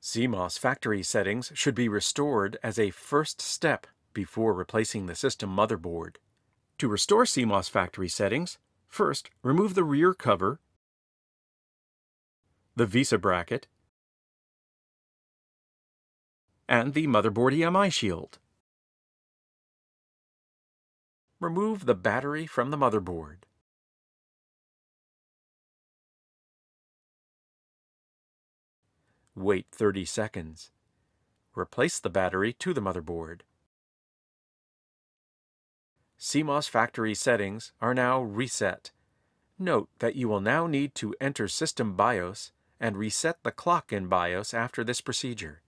CMOS factory settings should be restored as a first step before replacing the system motherboard. To restore CMOS factory settings, first remove the rear cover, the VISA bracket, and the motherboard EMI shield. Remove the battery from the motherboard. Wait 30 seconds. Replace the battery to the motherboard. CMOS factory settings are now reset. Note that you will now need to enter System BIOS and reset the clock in BIOS after this procedure.